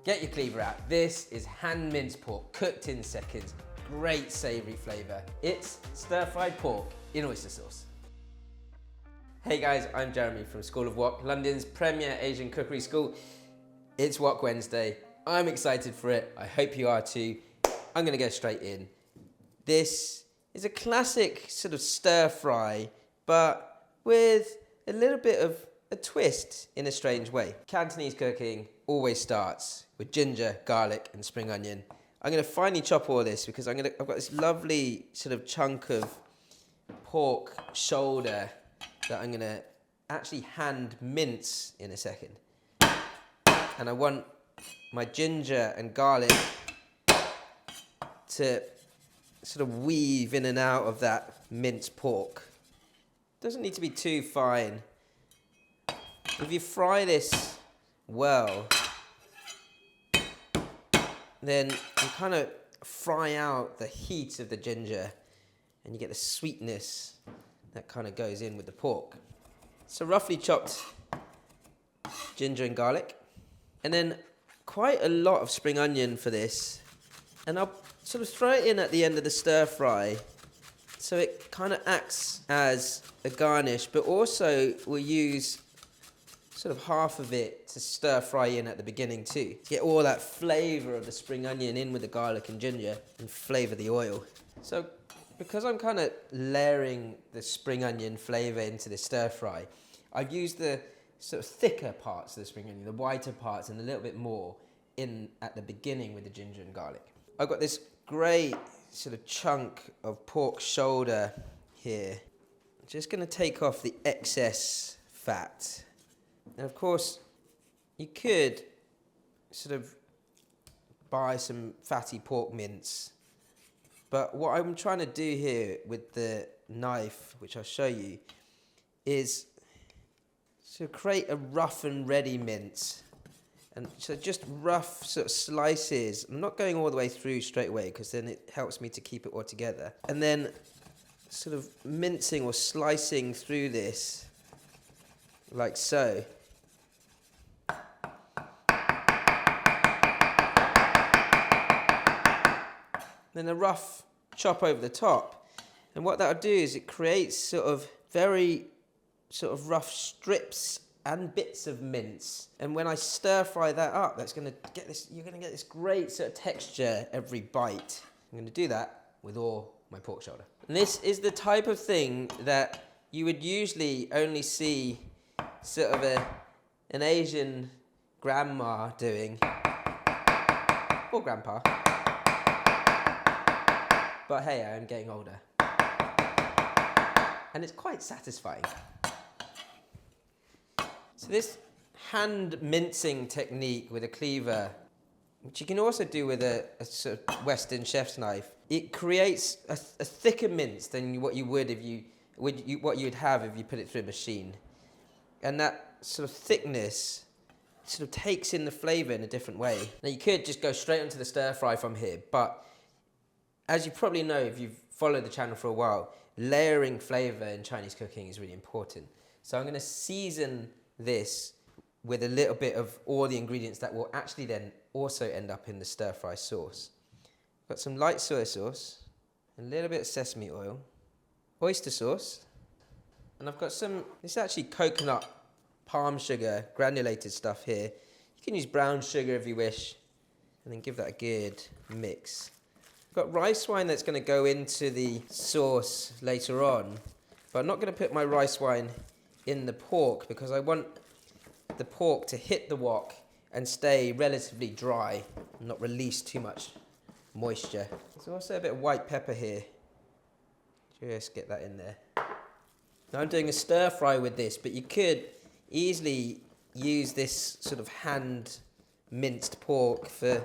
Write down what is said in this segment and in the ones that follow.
Get your cleaver out. This is hand minced pork, cooked in seconds. Great savoury flavour. It's stir-fried pork in oyster sauce. Hey guys, I'm Jeremy from School of Wok, London's premier Asian cookery school. It's Wok Wednesday. I'm excited for it. I hope you are too. I'm gonna go straight in. This is a classic sort of stir-fry, but with a little bit of a twist in a strange way. Cantonese cooking always starts with ginger, garlic, and spring onion. I'm going to finely chop all this because I've got this lovely sort of chunk of pork shoulder that I'm going to actually hand mince in a second. And I want my ginger and garlic to sort of weave in and out of that minced pork. Doesn't need to be too fine. If you fry this well, then you kind of fry out the heat of the ginger and you get the sweetness that kind of goes in with the pork. So roughly chopped ginger and garlic, and then quite a lot of spring onion for this. And I'll sort of throw it in at the end of the stir fry so it kind of acts as a garnish, but also we'll use sort of half of it to stir fry in at the beginning too. To get all that flavour of the spring onion in with the garlic and ginger and flavour the oil. So because I'm kind of layering the spring onion flavour into the stir fry, I've used the sort of thicker parts of the spring onion, the whiter parts, and a little bit more in at the beginning with the ginger and garlic. I've got this great sort of chunk of pork shoulder here. I'm just going to take off the excess fat. And of course, you could sort of buy some fatty pork mince. But what I'm trying to do here with the knife, which I'll show you, is to create a rough and ready mince. And so just rough sort of slices. I'm not going all the way through straight away because then it helps me to keep it all together. And then sort of mincing or slicing through this like so. Then a rough chop over the top. And what that'll do is it creates sort of very sort of rough strips and bits of mince. And when I stir fry that up, that's going to get this, you're going to get this great sort of texture every bite. I'm going to do that with all my pork shoulder. And this is the type of thing that you would usually only see sort of an Asian grandma doing, or grandpa. But hey, I am getting older. And it's quite satisfying. So this hand mincing technique with a cleaver, which you can also do with a sort of Western chef's knife, it creates a thicker mince than what you would if what you'd have if you put it through a machine. And that sort of thickness sort of takes in the flavour in a different way. Now you could just go straight onto the stir fry from here, but as you probably know if you've followed the channel for a while, layering flavour in Chinese cooking is really important. So I'm going to season this with a little bit of all the ingredients that will actually then also end up in the stir fry sauce. Got some light soy sauce, a little bit of sesame oil, oyster sauce, and I've got some, this is actually coconut palm sugar, granulated stuff here. You can use brown sugar if you wish, and then give that a good mix. I've got rice wine that's going to go into the sauce later on, but I'm not going to put my rice wine in the pork because I want the pork to hit the wok and stay relatively dry and not release too much moisture. There's also a bit of white pepper here. Just get that in there. Now I'm doing a stir fry with this, but you could easily use this sort of hand minced pork for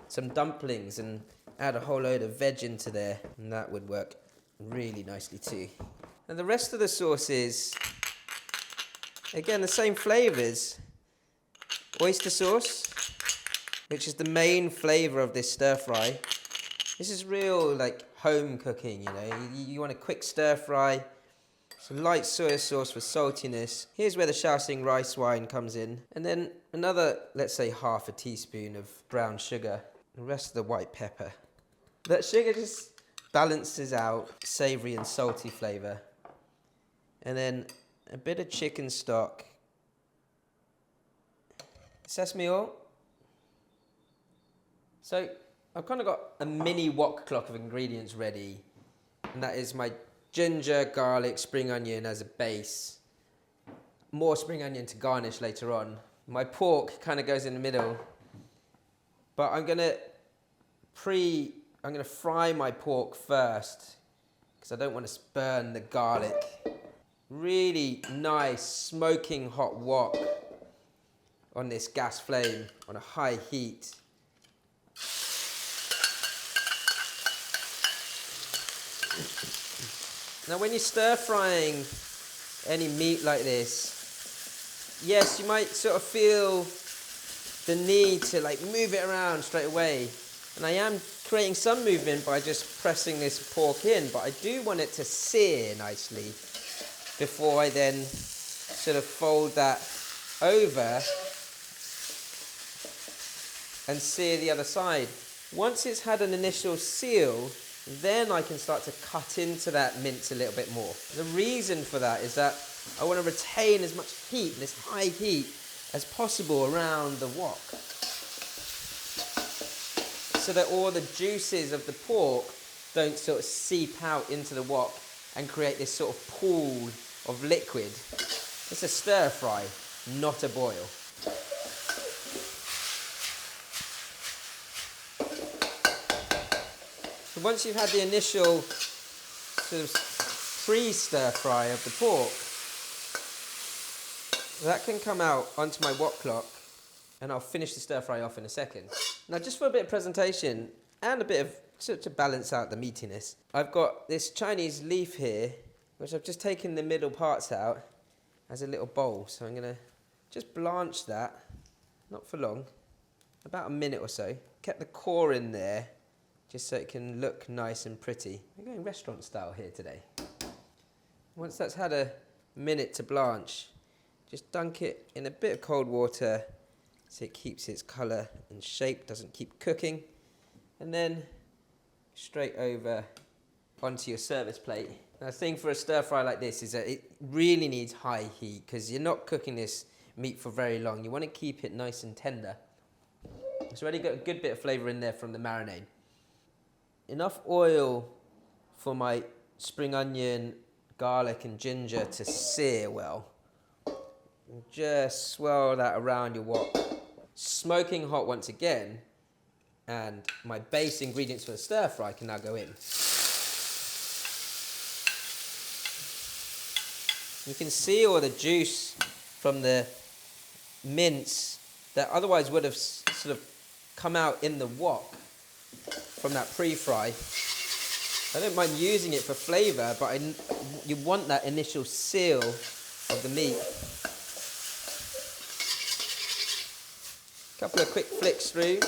some dumplings and add a whole load of veg into there, and that would work really nicely too. And the rest of the sauces, again, the same flavours. Oyster sauce, which is the main flavour of this stir fry. This is real like home cooking, you know. You want a quick stir fry, Some light soy sauce for saltiness. Here's where the Shaoxing rice wine comes in. And then another, let's say, half a teaspoon of brown sugar. The rest of the white pepper. That sugar just balances out savory and salty flavor. And then a bit of chicken stock. Sesame oil. So I've kind of got a mini wok clock of ingredients ready. And that is my ginger, garlic, spring onion as a base. More spring onion to garnish later on. My pork kind of goes in the middle. But I'm going to fry my pork first because I don't want to burn the garlic. Really nice smoking hot wok on this gas flame on a high heat. Now when you're stir frying any meat like this, yes, you might sort of feel the need to like move it around straight away. And I am creating some movement by just pressing this pork in, but I do want it to sear nicely before I then sort of fold that over and sear the other side. Once it's had an initial seal, then I can start to cut into that mince a little bit more. The reason for that is that I want to retain as much heat, this high heat, as possible around the wok, so that all the juices of the pork don't sort of seep out into the wok and create this sort of pool of liquid. It's a stir fry, not a boil. So once you've had the initial sort of pre-stir fry of the pork, that can come out onto my wok clock and I'll finish the stir fry off in a second. Now just for a bit of presentation and a bit of sort of to balance out the meatiness, I've got this Chinese leaf here, which I've just taken the middle parts out as a little bowl. So I'm going to just blanch that, not for long, about a minute or so. Kept the core in there, just so it can look nice and pretty. We're going restaurant style here today. Once that's had a minute to blanch, just dunk it in a bit of cold water so it keeps its colour and shape, doesn't keep cooking. And then straight over onto your service plate. Now the thing for a stir fry like this is that it really needs high heat because you're not cooking this meat for very long. You want to keep it nice and tender. It's already got a good bit of flavour in there from the marinade. Enough oil for my spring onion, garlic and ginger to sear well. And just swirl that around your wok. Smoking hot once again, and my base ingredients for the stir fry can now go in. You can see all the juice from the mince that otherwise would have sort of come out in the wok from that pre-fry. I don't mind using it for flavour, but you want that initial seal of the meat. Couple of quick flicks through.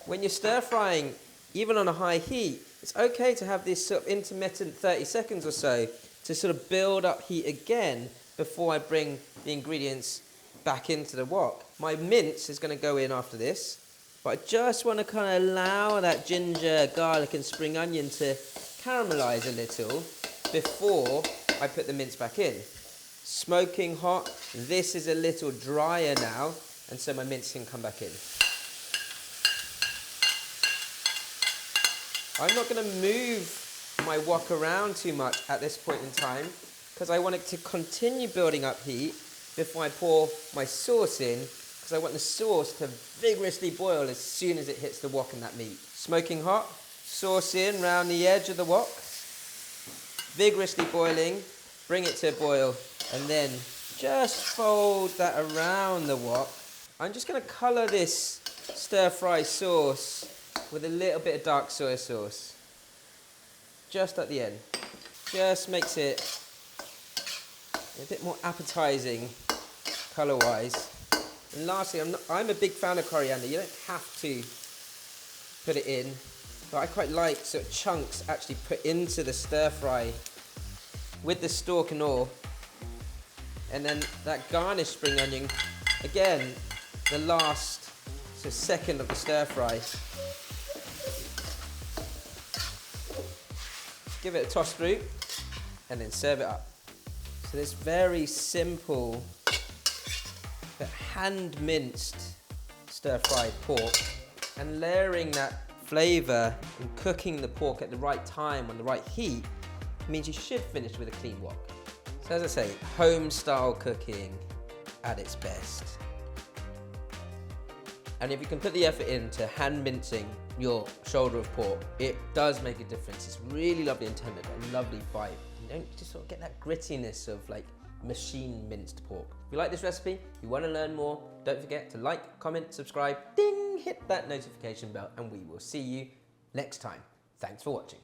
When you're stir frying, even on a high heat, it's okay to have this sort of intermittent 30 seconds or so to sort of build up heat again before I bring the ingredients back into the wok. My mince is going to go in after this, but I just want to kind of allow that ginger, garlic and spring onion to caramelise a little before I put the mince back in. Smoking hot, this is a little drier now, and so my mince can come back in. I'm not going to move my wok around too much at this point in time because I want it to continue building up heat before I pour my sauce in, because I want the sauce to vigorously boil as soon as it hits the wok and that meat. Smoking hot, sauce in round the edge of the wok, vigorously boiling, bring it to a boil, and then just fold that around the wok. I'm just going to colour this stir-fry sauce with a little bit of dark soy sauce, just at the end. Just makes it a bit more appetising colour-wise. And lastly, I'm a big fan of coriander. You don't have to put it in, but I quite like sort of chunks actually put into the stir-fry with the stalk and all. And then that garnished spring onion, again, the last second of the stir fry. Give it a toss through and then serve it up. So this very simple but hand minced stir fried pork, and layering that flavour and cooking the pork at the right time on the right heat means you should finish with a clean wok. So as I say, home style cooking at its best. And if you can put the effort into hand mincing your shoulder of pork, it does make a difference. It's really lovely and tender, got a lovely bite. You don't just sort of get that grittiness of like machine minced pork. If you like this recipe, you want to learn more, don't forget to like, comment, subscribe, ding, hit that notification bell, and we will see you next time. Thanks for watching.